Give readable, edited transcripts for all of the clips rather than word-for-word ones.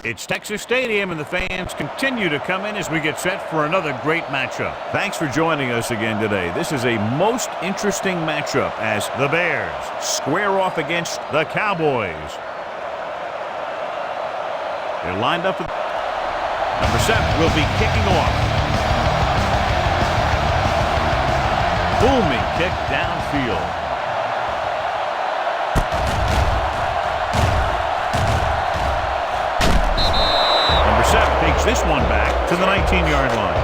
It's Texas Stadium, and the fans continue to come in as we get set for another great matchup. Thanks for joining us again today. This is a most interesting matchup as the Bears square off against the Cowboys. They're lined up. Number 7 will be kicking off. Booming kick downfield. Takes this one back to the 19-yard line.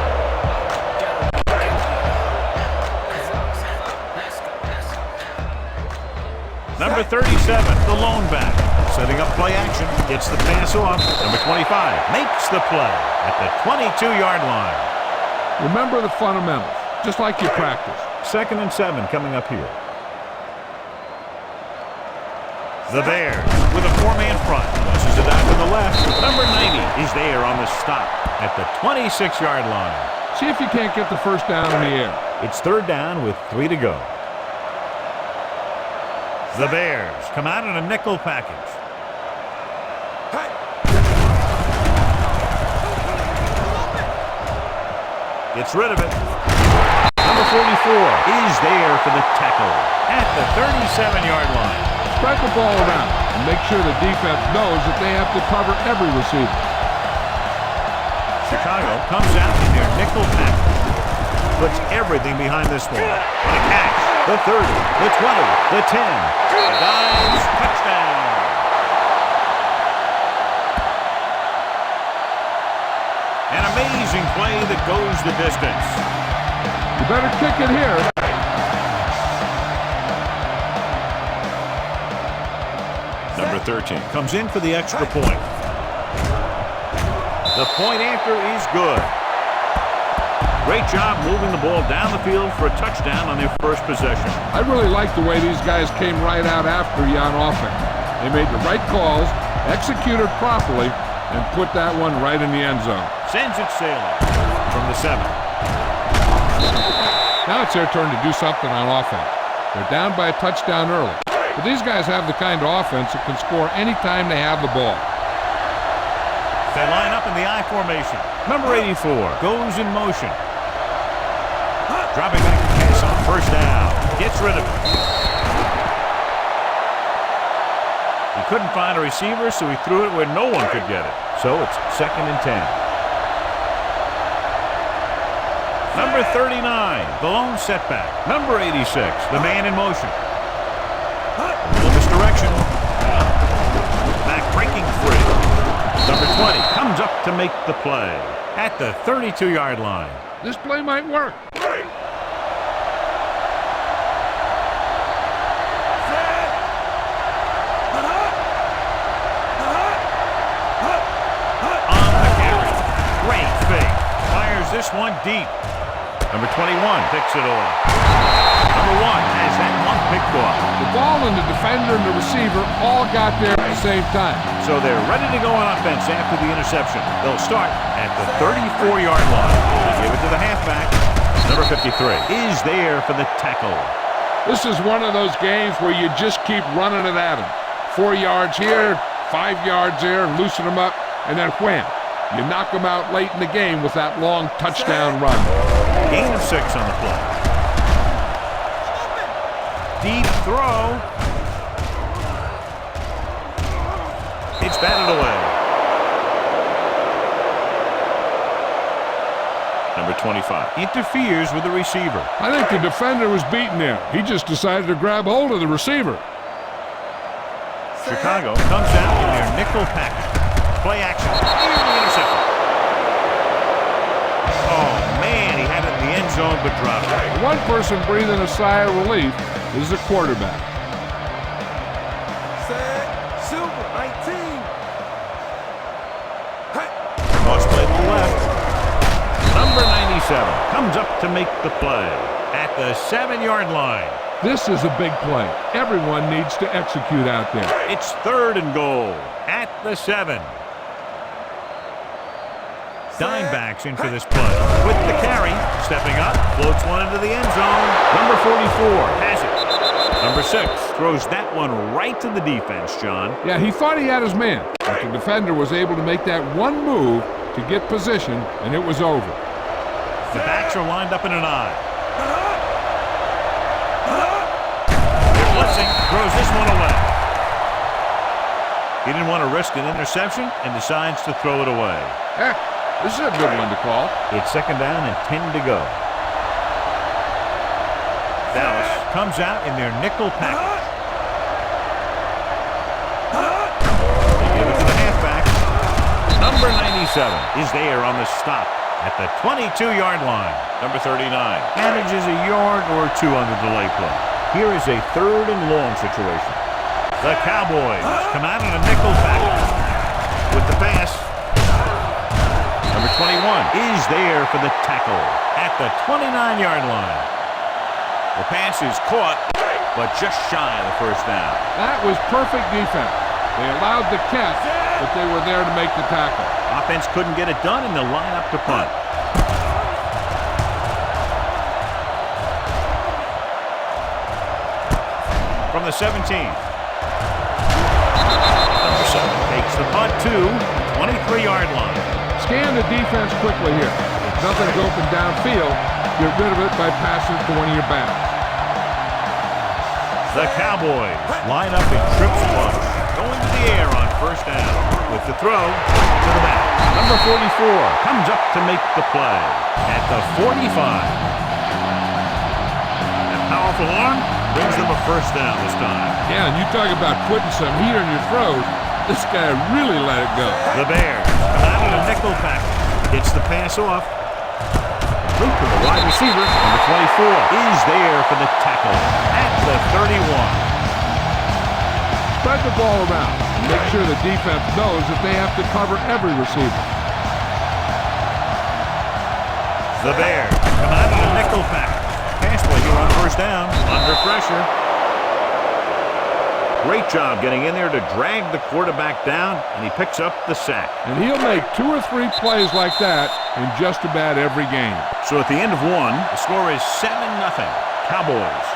Number 37, the lone back. Setting up play action. Gets the pass off. Number 25 makes the play at the 22-yard line. Remember the fundamentals, just like you practice. 2nd and 7 coming up here. The Bears with a 4-man front. Pushes it out to the left. Number 90 is there on the stop at the 26-yard line. See if you can't get the first down in the air. It's 3rd down with 3 to go. The Bears come out in a nickel package. Gets rid of it. Number 44 is there for the tackle at the 37-yard line. Spread the ball around and make sure the defense knows that they have to cover every receiver. Chicago comes out in their nickel pack. Puts everything behind this one. What a catch. The 30, the 20, the 10. Dives, touchdown. An amazing play that goes the distance. You better kick it here. Number 13 comes in for the extra point. The point after is good. Great job moving the ball down the field for a touchdown on their first possession. I really like the way these guys came right out after you on offense. They made the right calls, executed properly, and put that one right in the end zone. Sends it sailing from the 7. Now it's their turn to do something on offense. They're down by a touchdown early. But these guys have the kind of offense that can score anytime they have the ball. They line up in the I formation. Number 84 goes in motion. Dropping back to pass on 1st down. Gets rid of it. He couldn't find a receiver, so he threw it where no one could get it. So it's 2nd and 10. Number 39, the lone setback. Number 86, the man in motion. Little misdirection. Back breaking free. Number 20 comes up to make the play at the 32-yard line. This play might work. On the carry. Great fake. Fires this one deep. Number 21 picks it off. Number 1 has that one picked off. The ball and the defender and the receiver all got there at the same time. So they're ready to go on offense after the interception. They'll start at the 34-yard line. They give it to the halfback. Number 53 is there for the tackle. This is one of those games where you just keep running it at them. 4 yards here, 5 yards there, loosen them up, and then wham. You knock them out late in the game with that long touchdown run. Gain of 6 on the play. Deep throw. It's batted away. Number 25 interferes with the receiver. I think the defender was beaten there. He just decided to grab hold of the receiver. Chicago comes out in their nickel package. Play action. Nearly intercepted. Oh, man, he had it in the end zone but dropped it. One person breathing a sigh of relief is the quarterback. Super 19. Cross play to the left. Number 97 comes up to make the play at the 7-yard line. This is a big play. Everyone needs to execute out there. It's 3rd and goal at the 7. Dimebacks in for this play. With the carry, stepping up, floats one into the end zone. Number 44 has it. Number 6 throws that one right to the defense, John. Yeah, he thought he had his man, but the defender was able to make that one move to get position, and it was over. The backs are lined up in an eye. Blitzing throws this one away. He didn't want to risk an interception and decides to throw it away. This is a good one to call. It's 2nd down and 10 to go. Dallas comes out in their nickel package. They give it to the halfback. Number 97 is there on the stop at the 22-yard line. Number 39 manages a yard or two on the delay play. Here is a 3rd and long situation. The Cowboys come out in a nickel package with the pass. Number 21 is there for the tackle at the 29-yard line. The pass is caught, but just shy of the 1st down. That was perfect defense. They allowed the catch, but they were there to make the tackle. Offense couldn't get it done, and they'll line up to punt. From the 17. Number 7 takes the punt to 23-yard line. Scan the defense quickly here. If nothing's open downfield, get rid of it by passing it to one of your backs. The Cowboys line up in trips bunch, going to the air on 1st down with the throw to the back. Number 44 comes up to make the play at the 45. That powerful arm brings them a 1st down this time. Yeah, and you talk about putting some heat on your throws. This guy really let it go. The Bears come out in a nickel package. Gets the pass off. Luke to the wide receiver. Number 24 is there for the tackle at the 31. Spread the ball around and make sure the defense knows that they have to cover every receiver. The Bears come out in a nickel package. Pass play here on 1st down. Under pressure. Great job getting in there to drag the quarterback down, and he picks up the sack. And he'll make 2 or 3 plays like that in just about every game. So at the end of 1, the score is 7-0 Cowboys.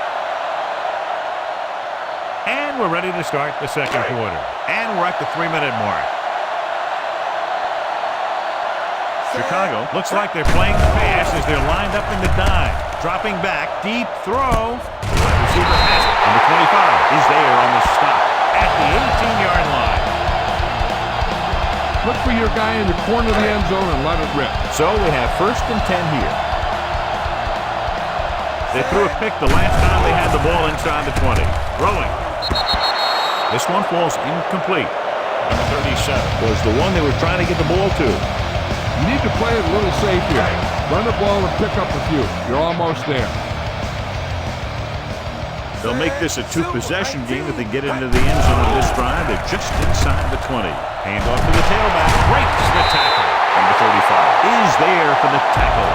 And we're ready to start the 2nd quarter. And we're at the 3-minute mark. Chicago looks like they're playing the pass as they're lined up in the dime. Dropping back, deep throw. Wide receiver has it. Number 25 is there on the stop at the 18-yard line. Look for your guy in the corner of the end zone and let it rip. So we have 1st and 10 here. They threw a pick the last time they had the ball inside the 20. Throwing. This one falls incomplete. Number 37 was the one they were trying to get the ball to. You need to play it a little safe here. Run the ball and pick up a few. You're almost there. They'll make this a 2-possession game if they get into the end zone of this drive. They're just inside the 20. Hand off to the tailback. Breaks the tackle. Number 35 is there for the tackle.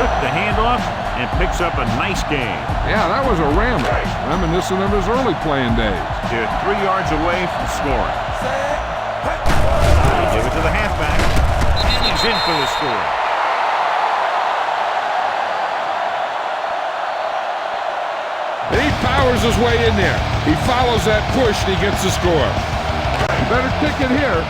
Took the handoff and picks up a nice gain. Yeah, that was a ramble. Reminiscent of his early playing days. They're 3 yards away from scoring. They give it to the halfback. And he's in for the score. And he powers his way in there. He follows that push and he gets the score. You better kick it here.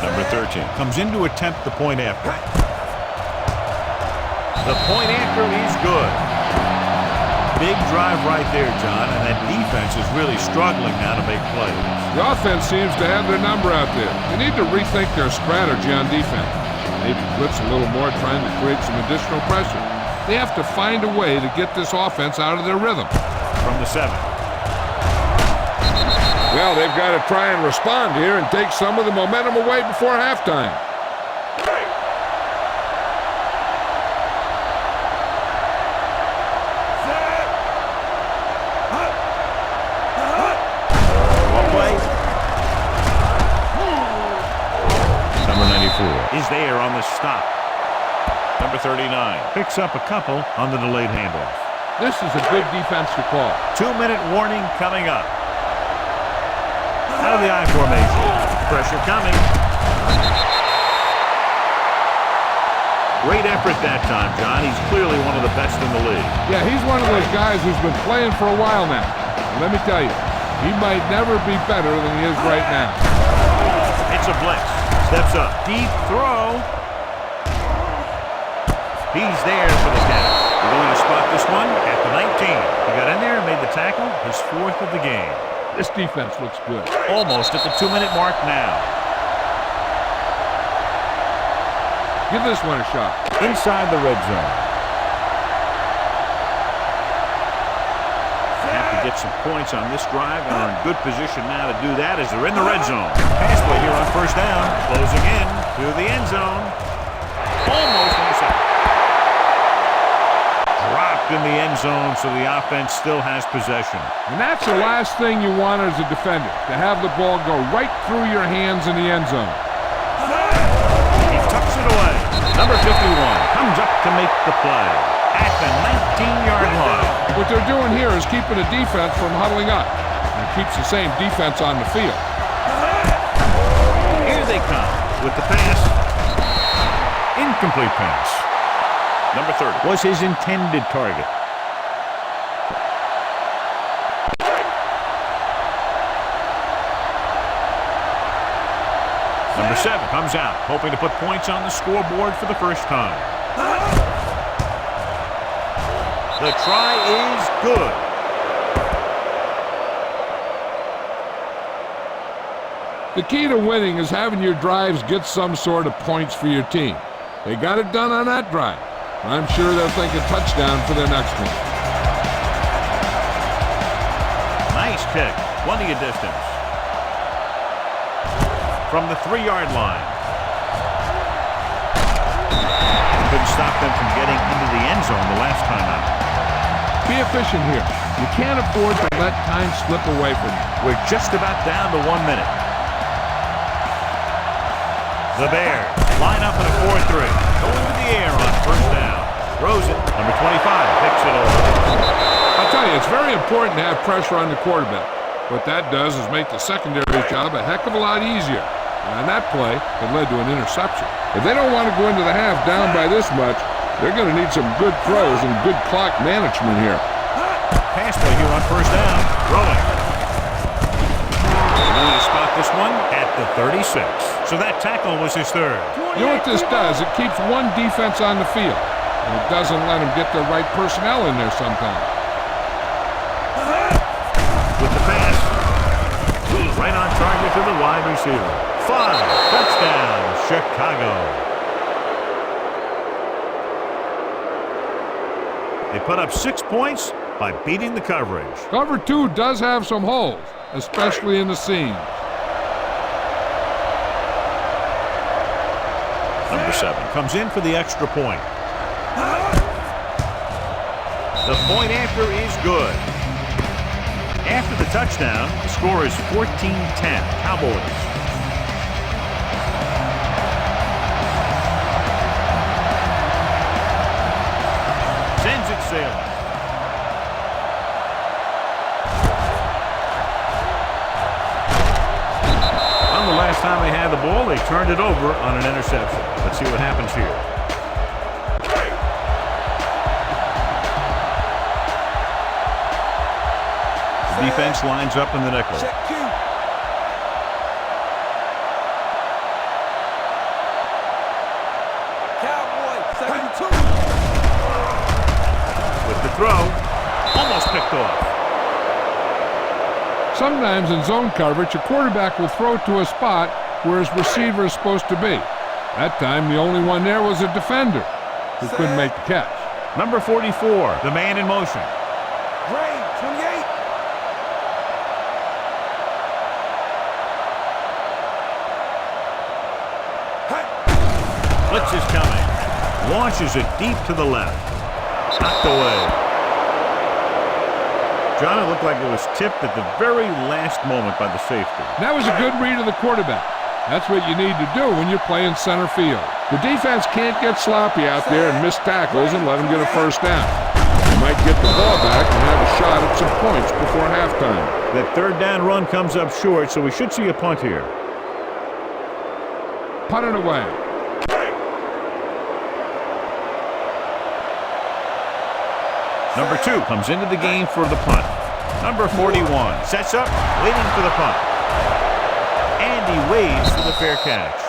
Number 13 comes in to attempt the point after. The point after is good. Big drive right there, John, and that defense is really struggling now to make plays. The offense seems to have their number out there. They need to rethink their strategy on defense. Maybe blitz a little more, trying to create some additional pressure. They have to find a way to get this offense out of their rhythm. From the 7. Well, they've got to try and respond here and take some of the momentum away before halftime. Number 94 is there on the stop. Number 39 picks up a couple on the delayed handoff. This is a good defensive call. 2-minute warning coming up. Out of the I formation. Pressure coming. Great effort that time, John. He's clearly one of the best in the league. Yeah, he's one of those guys who's been playing for a while now. And let me tell you, he might never be better than he is right now. It's a blitz. Steps up. Deep throw. He's there for the catch. We're going to spot this one at the 19. He got in there and made the tackle, his 4th of the game. This defense looks good. Almost at the 2-minute mark now. Give this one a shot. Inside the red zone. Have to get some points on this drive and are in good position now to do that as they're in the red zone. Pass play here on first down. Closing in to the end zone. Almost intercepted. Dropped in the end zone, so the offense still has possession. And that's the last thing you want as a defender, to have the ball go right through your hands in the end zone. He tucks it away. Number 51 comes up to make the play at the 19-yard line. What they're doing here is keeping the defense from huddling up. And it keeps the same defense on the field. Here they come with the pass. Incomplete pass. Number 30 was his intended target. Number 7 comes out, hoping to put points on the scoreboard for the first time. The try is good. The key to winning is having your drives get some sort of points for your team. They got it done on that drive. I'm sure they'll think a touchdown for their next one. Nice kick. Plenty of distance. From the 3-yard line. Couldn't stop them from getting into the end zone the last time out. Be efficient here. You can't afford to let time slip away from you. We're just about down to 1 minute. The Bears line up in a 4-3. Going to the air on first down. Throws it. Number 25 picks it over. I'll tell you, it's very important to have pressure on the quarterback. What that does is make the secondary job a heck of a lot easier. And on that play, it led to an interception. If they don't want to go into the half down by this much, they're going to need some good throws and good clock management here. Pass play here on first down. Throwing. We're going to spot this one at the 36. So that tackle was his 3rd. You know what this does? It keeps one defense on the field. And it doesn't let them get the right personnel in there sometimes. With the pass. Right on target to the wide receiver. 5. Touchdown, Chicago. They put up 6 points by beating the coverage. Cover 2 does have some holes, especially in the seams. Number 7 comes in for the extra point. The point after is good. After the touchdown, the score is 14-10, Cowboys. Sends it sailing. Well, the last time they had the ball, they turned it over on an interception. Let's see what happens here. Defense lines up in the nickel. Check Q. Cowboys, 72. With the throw, almost picked off. Sometimes in zone coverage, a quarterback will throw to a spot where his receiver is supposed to be. That time, the only one there was a defender who couldn't make the catch. Number 44, the man in motion. Gray, 28. Blitz is coming. Launches it deep to the left. Knocked away. John, it looked like it was tipped at the very last moment by the safety. That was a good read of the quarterback. That's what you need to do when you're playing center field. The defense can't get sloppy out there and miss tackles and let them get a first down. They might get the ball back and have a shot at some points before halftime. That 3rd down run comes up short, so we should see a punt here. Punt it away. Number 2 comes into the game for the punt. Number 41 sets up, waiting for the punt. And he waves for the fair catch.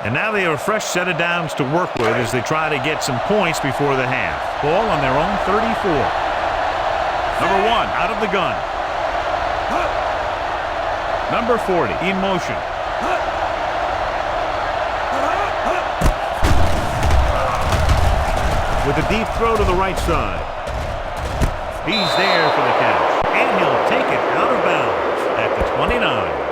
And now they have a fresh set of downs to work with as they try to get some points before the half. Ball on their own 34. Number 1 out of the gun. Number 40 in motion. With a deep throw to the right side. He's there for the catch. And he'll take it out of bounds at the 29.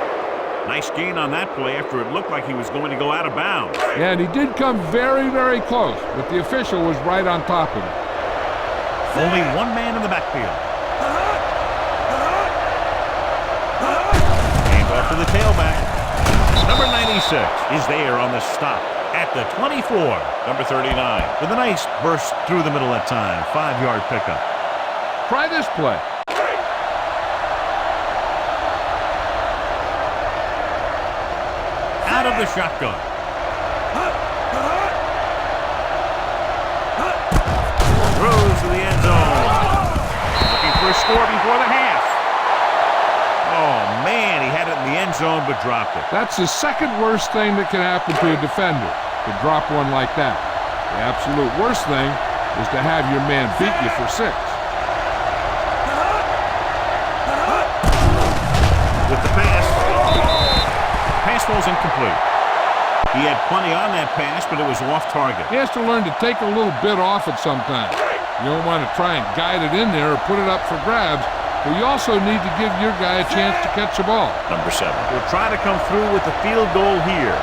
Nice gain on that play after it looked like he was going to go out of bounds. Yeah, and he did come very, very close, but the official was right on top of it. Only one man in the backfield. Hand off to the tailback. Number 96 is there on the stop at the 24. Number 39 with a nice burst through the middle that time. 5-yard pickup. Try this play. Out of the shotgun. Throws to the end zone. Looking for a score before the half. Oh, man, he had it in the end zone but dropped it. That's the second worst thing that can happen to a defender, to drop one like that. The absolute worst thing is to have your man beat you for 6. With the pass. Pass falls incomplete. He had plenty on that pass, but it was off target. He has to learn to take a little bit off it sometimes. You don't want to try and guide it in there or put it up for grabs, but you also need to give your guy a chance to catch the ball. Number 7 will try to come through with the field goal here.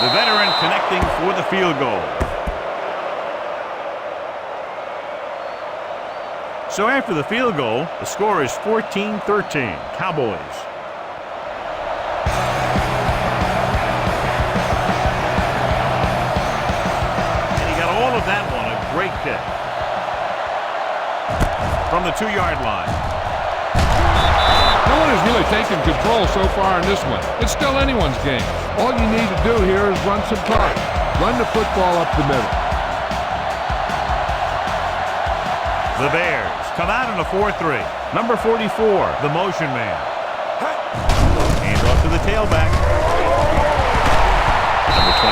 The veteran connecting for the field goal. So after the field goal, the score is 14-13, Cowboys. And he got all of that one, a great kick. From the 2-yard line. No one has really taken control so far in this one. It's still anyone's game. All you need to do here is run some targets. Run the football up the middle. The Bears come out in a 4-3. Number 44, the motion man. Hand off to the tailback. Number 25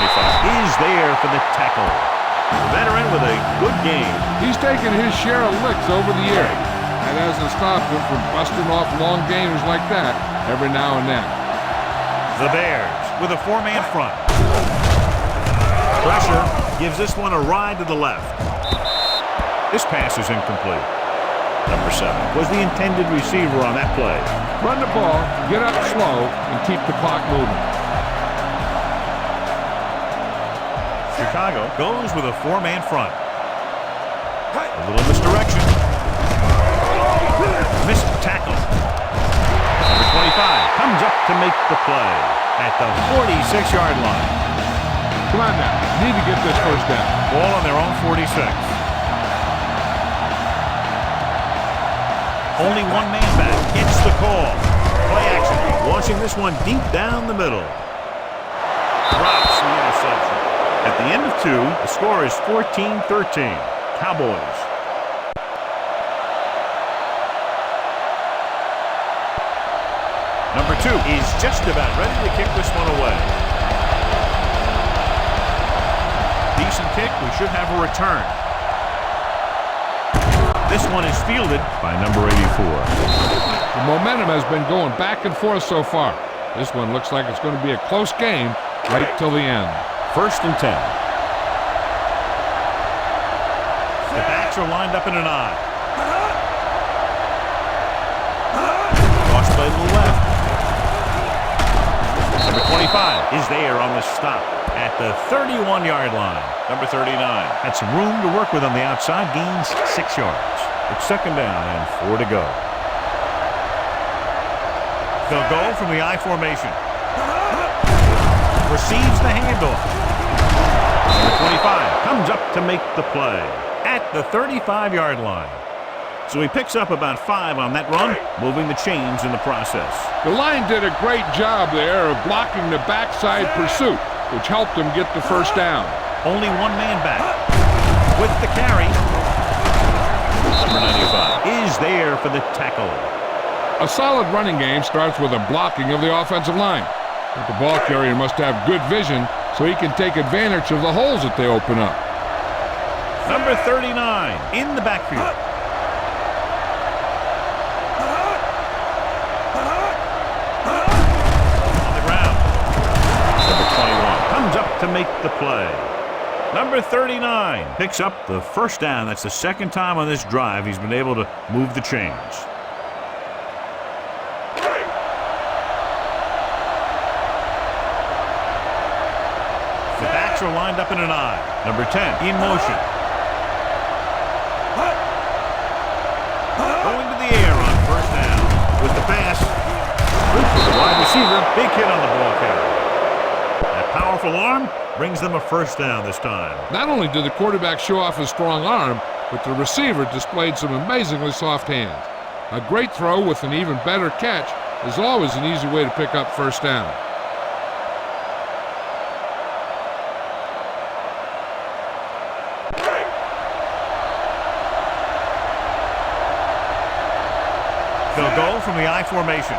is there for the tackle. The veteran with a good game. He's taken his share of licks over the years. That hasn't stopped him from busting off long gainers like that every now and then. The Bears with a 4-man front. Pressure gives this one a ride to the left. This pass is incomplete. Number 7 was the intended receiver on that play. Run the ball, get up slow, and keep the clock moving. Chicago goes with a 4-man front. A little misdirection. Missed tackle. Number 25 comes up to make the play at the 46-yard line. Come on now, need to get this first down. Ball on their own 46. Only one man back. It's the call. Play action. Launching this one deep down the middle. Drops the interception. At the end of 2, the score is 14-13. Cowboys. Number 2 is just about ready to kick this one away. Decent kick. We should have a return. This one is fielded by number 84. The momentum has been going back and forth so far. This one looks like it's going to be a close game right till the end. 1st and 10. The backs are lined up in an I. Cross play to the left. Number 25 is there on the stop at the 31-yard line. Number 39 had some room to work with on the outside, gains 6 yards. It's 2nd down and 4 to go. They'll go from the I formation. Receives the handoff. Number 25 comes up to make the play at the 35-yard line. So he picks up about 5 on that run, moving the chains in the process. The line did a great job there of blocking the backside pursuit. which helped him get the first down. Only one man back. With the carry. Number 95 is there for the tackle. A solid running game starts with a blocking of the offensive line. But the ball carrier must have good vision so he can take advantage of the holes that they open up. Number 39 in the backfield. On the ground. Number 21 comes up to make the play. Number 39 picks up the first down. That's the second time on this drive he's been able to move the chains. The backs are lined up in an I. Number 10 in motion. Going to the air on first down. With the pass. The wide receiver. Big hit on the ball carrier. That powerful arm brings them a first down this time. Not only did the quarterback show off his strong arm, but the receiver displayed some amazingly soft hands. A great throw with an even better catch is always an easy way to pick up first down. They'll go from the I formation.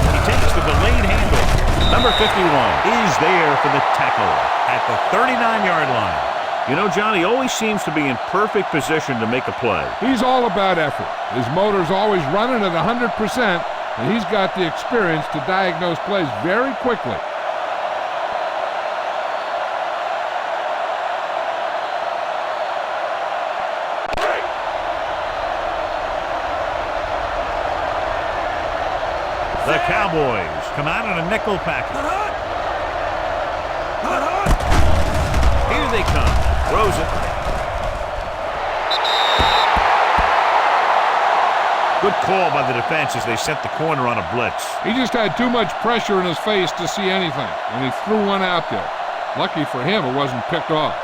He takes the delayed handle. Number 51 is there for the tackle at the 39-yard line. You know, John, he always seems to be in perfect position to make a play. He's all about effort. His motor's always running at 100%, and he's got the experience to diagnose plays very quickly. The Cowboys come out in a nickel package. Here they come. Throws it. Good call by the defense as they sent the corner on a blitz. He just had too much pressure in his face to see anything, and he threw one out there. Lucky for him, it wasn't picked off.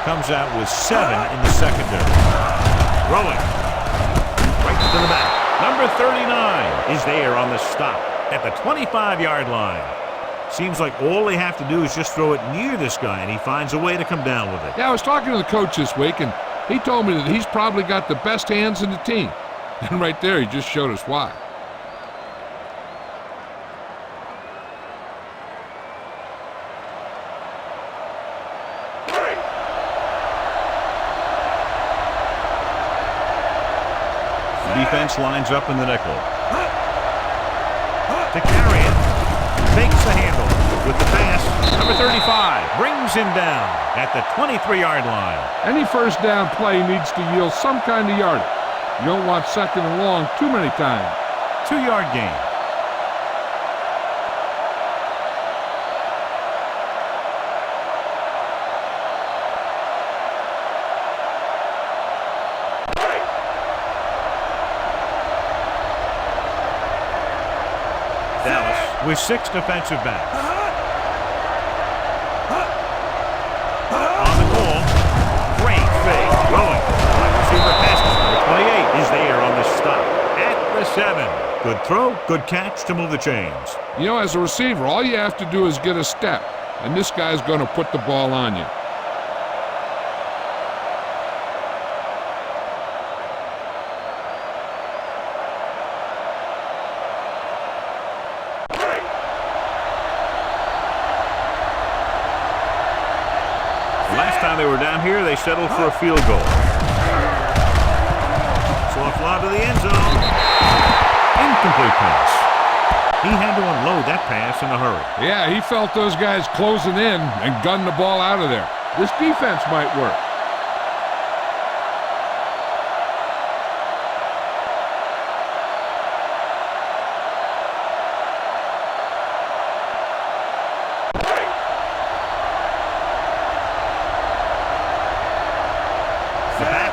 Comes out with 7 in the secondary. Rolling. Right to the back. Number 39 is there on the stop at the 25-yard line. Seems like all they have to do is just throw it near this guy, and he finds a way to come down with it. Yeah, I was talking to the coach this week, and he told me that he's probably got the best hands in the team. And right there, he just showed us why. Defense lines up in the nickel. To carry it. Takes the handle with the pass. Number 35 brings him down at the 23-yard line. Any first down play needs to yield some kind of yardage. You don't want second and long too many times. 2-yard gain. With 6 defensive backs. On the goal. Great fake. Rolling. Wide receiver passes. Number 28 is there on the stop. At the 7. Good throw. Good catch to move the chains. You know, as a receiver, all you have to do is get a step, and this guy's going to put the ball on you. They were down here, they settled for a field goal. So a fly to the end zone. Incomplete pass. He had to unload that pass in a hurry. Yeah, he felt those guys closing in and gunned the ball out of there. This defense might work.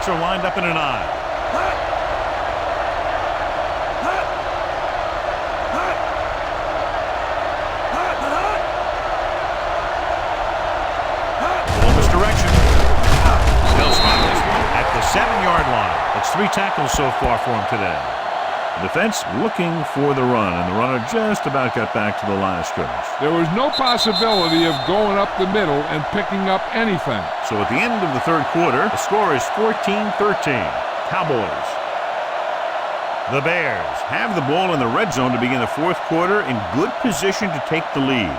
Are lined up in an I. 7-yard line. That's 3 tackles so far for him today. Defense looking for the run, and the runner just about got back to the line of scrimmage. There was no possibility of going up the middle and picking up anything. So at the end of the third quarter, the score is 14-13. Cowboys. The Bears have the ball in the red zone to begin the fourth quarter, in good position to take the lead.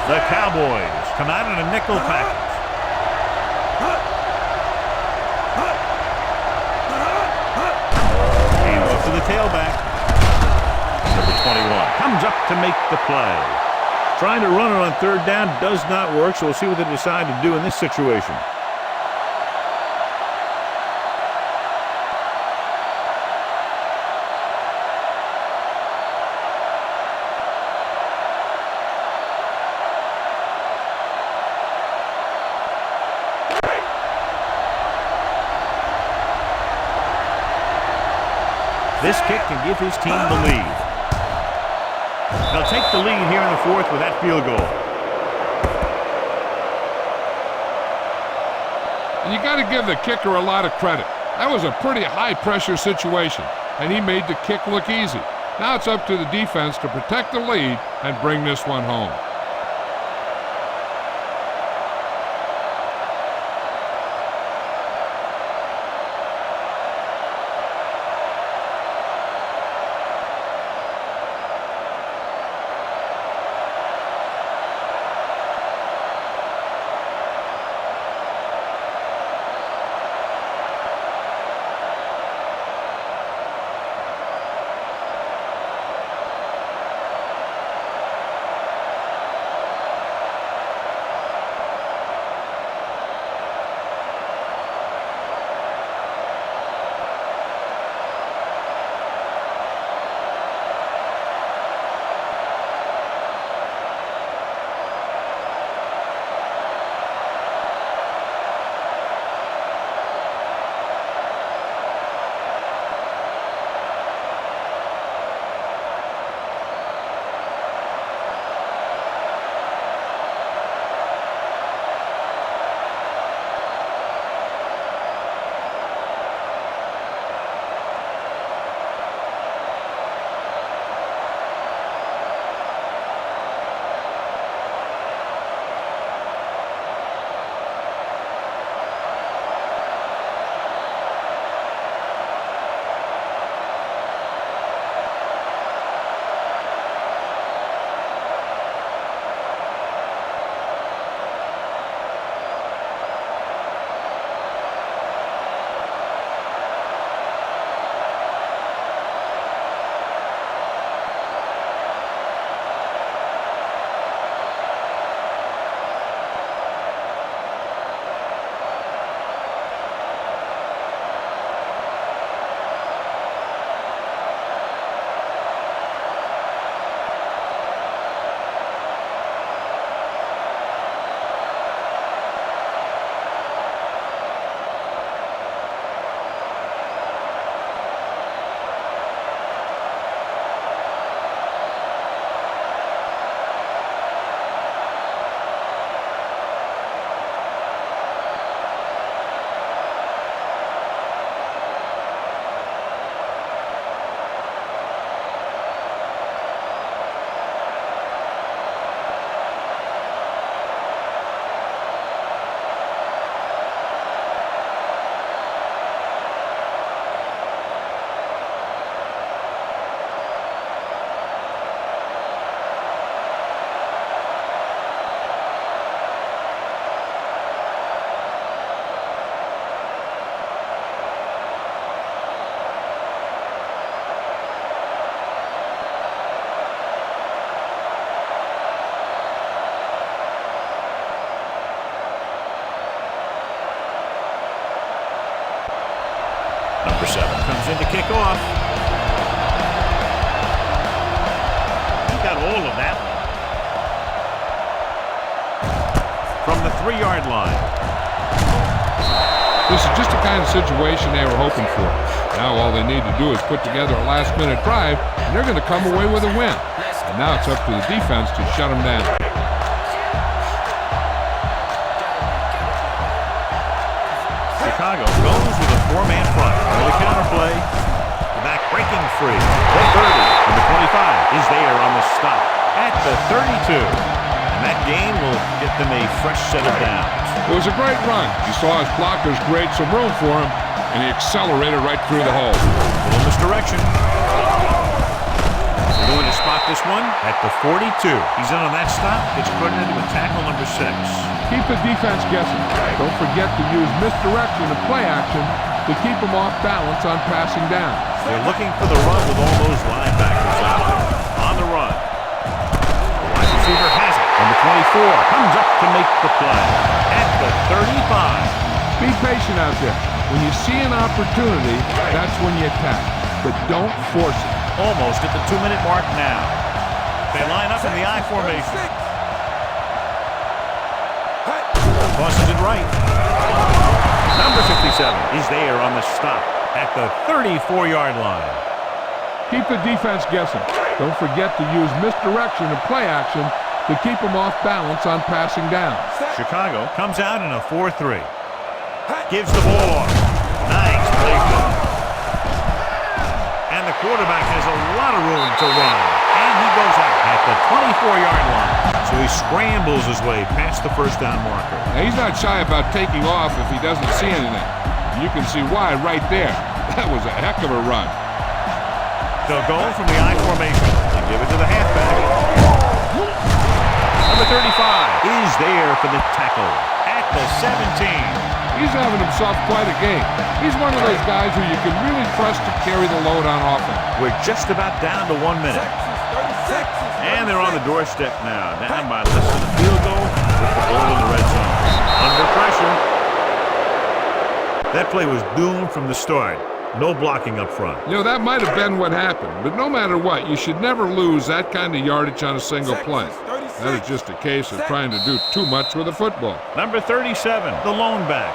The Cowboys come out in a nickel package. And off to the tailback. Number 21 comes up to make the play. Trying to run it on third down does not work, so we'll see what they decide to do in this situation. This kick can give his team the lead. They'll take the lead here in the fourth with that field goal. And you got to give the kicker a lot of credit. That was a pretty high-pressure situation, and he made the kick look easy. Now it's up to the defense to protect the lead and bring this one home. Number 7 comes in to kick off. He got all of that one. From the 3-yard line. This is just the kind of situation they were hoping for. Now all they need to do is put together a last-minute drive, and they're going to come away with a win. And now it's up to the defense to shut them down. Chicago goes with a four-man front. With a counterplay. The back breaking free. The 30 and the 25 is there on the stop at the 32. And that gain will get them a fresh set of downs. It was a great run. You saw his blockers create some room for him, and he accelerated right through the hole. A little misdirection. They're going to spot this one at the 42. He's in on that stop. Gets credited with tackle number 6. Keep the defense guessing. Don't forget to use misdirection and play action to keep them off balance on passing down. They're looking for the run with all those linebackers out there. On the run. The wide receiver has it. Number 24 comes up to make the play at the 35. Be patient out there. When you see an opportunity, that's when you attack. But don't force it. Almost at the 2-minute mark now. They line up in the I formation. Tosses it right. Number 57 is there on the stop at the 34-yard line. Keep the defense guessing. Don't forget to use misdirection and play action to keep them off balance on passing down. Chicago comes out in a 4-3. Gives the ball off. Nice play. And the quarterback has a lot of room to run. And he goes out at the 24-yard line. So he scrambles his way past the first down marker. Now, he's not shy about taking off if he doesn't see anything. You can see why right there. That was a heck of a run. They'll go from the I formation and give it to the halfback. Number 35 is there for the tackle at the 17. He's having himself quite a game. He's one of those guys who you can really trust to carry the load on offense. We're just about down to 1 minute. And they're on the doorstep now, down by less than a field goal with the ball in the red zone. Under pressure. That play was doomed from the start. No blocking up front. You know, that might have been what happened, but no matter what, you should never lose that kind of yardage on a single play. That is just a case of trying to do too much with a football. Number 37, the lone back.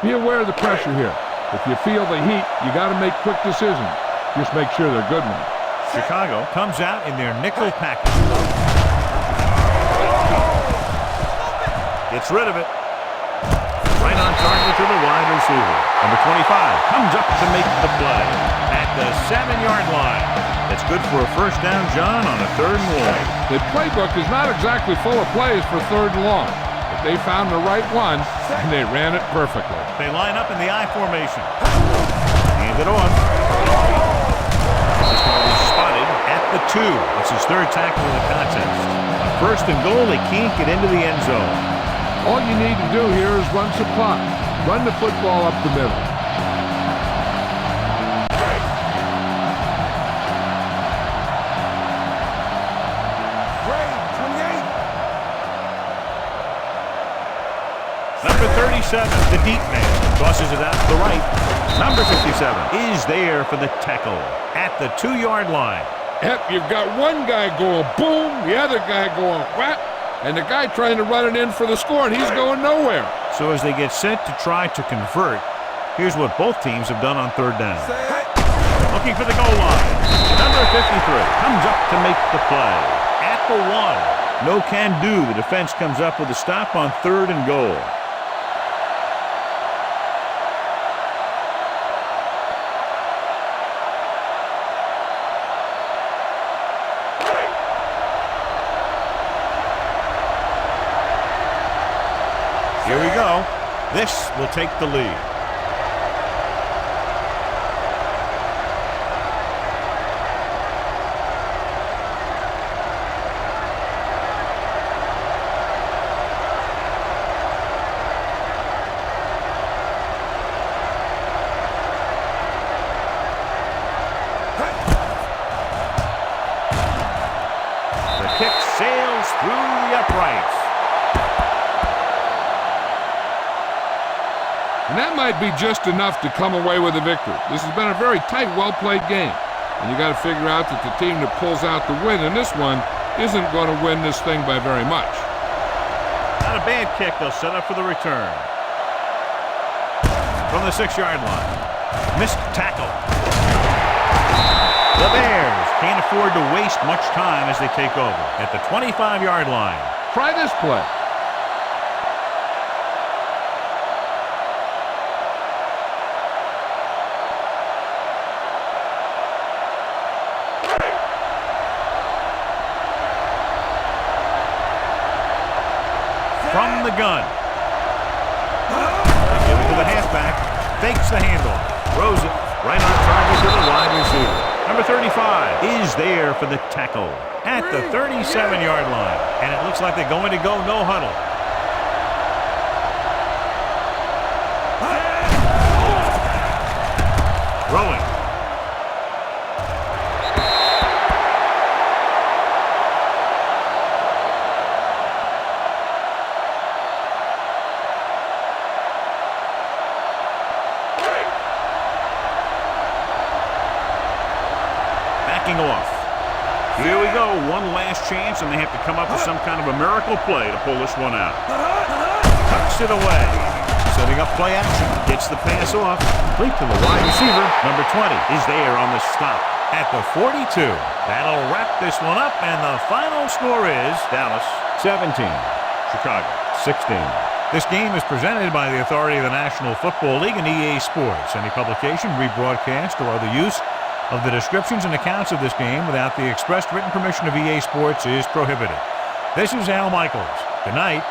Be aware of the pressure here. If you feel the heat, you got to make quick decisions. Just make sure they're good ones. Chicago comes out in their nickel package. Gets rid of it. Right on target to the wide receiver. Number 25 comes up to make the play at the 7-yard line. That's good for a first down, John, on a 3rd and long. The playbook is not exactly full of plays for 3rd and long, but they found the right one, and they ran it perfectly. They line up in the I formation. Hand it off. This ball is spotted at the 2. It's his 3rd tackle of the contest. On 1st and goal, they can't get into the end zone. All you need to do here is run some clock. Run the football up the middle. Number 37, the deep man, tosses it out to the right. Number 57 is there for the tackle at the 2-yard line. Yep, you've got one guy going boom, the other guy going whap, and the guy trying to run it in for the score, and he's going nowhere. So as they get set to try to convert, here's what both teams have done on 3rd down. Looking for the goal line. Number 53 comes up to make the play at the 1. No can do. The defense comes up with a stop on 3rd and goal. Here we go. This will take the lead. The kick sails through the uprights. And that might be just enough to come away with a victory. This has been a very tight, well-played game. And you got to figure out that the team that pulls out the win in this one isn't going to win this thing by very much. Not a bad kick. They'll set up for the return. From the 6-yard line. Missed tackle. The Bears can't afford to waste much time as they take over at the 25-yard line. Try this play. From the gun. They give it to the halfback. Fakes the handoff. Throws it right on target to the wide receiver. Number 35 is there for the tackle at the 37-yard line. And it looks like they're going to go no huddle. Throwing. Off. Here we go. One last chance, and they have to come up with some kind of a miracle play to pull this one out. Tucks it away. Setting up play action. Gets the pass off. Complete to the wide receiver. Number 20 is there on the stop at the 42. That'll wrap this one up, and the final score is Dallas 17, Chicago 16. This game is presented by the authority of the National Football League and EA Sports. Any publication, rebroadcast, or other use of the descriptions and accounts of this game without the expressed written permission of EA Sports is prohibited. This is Al Michaels. Good night.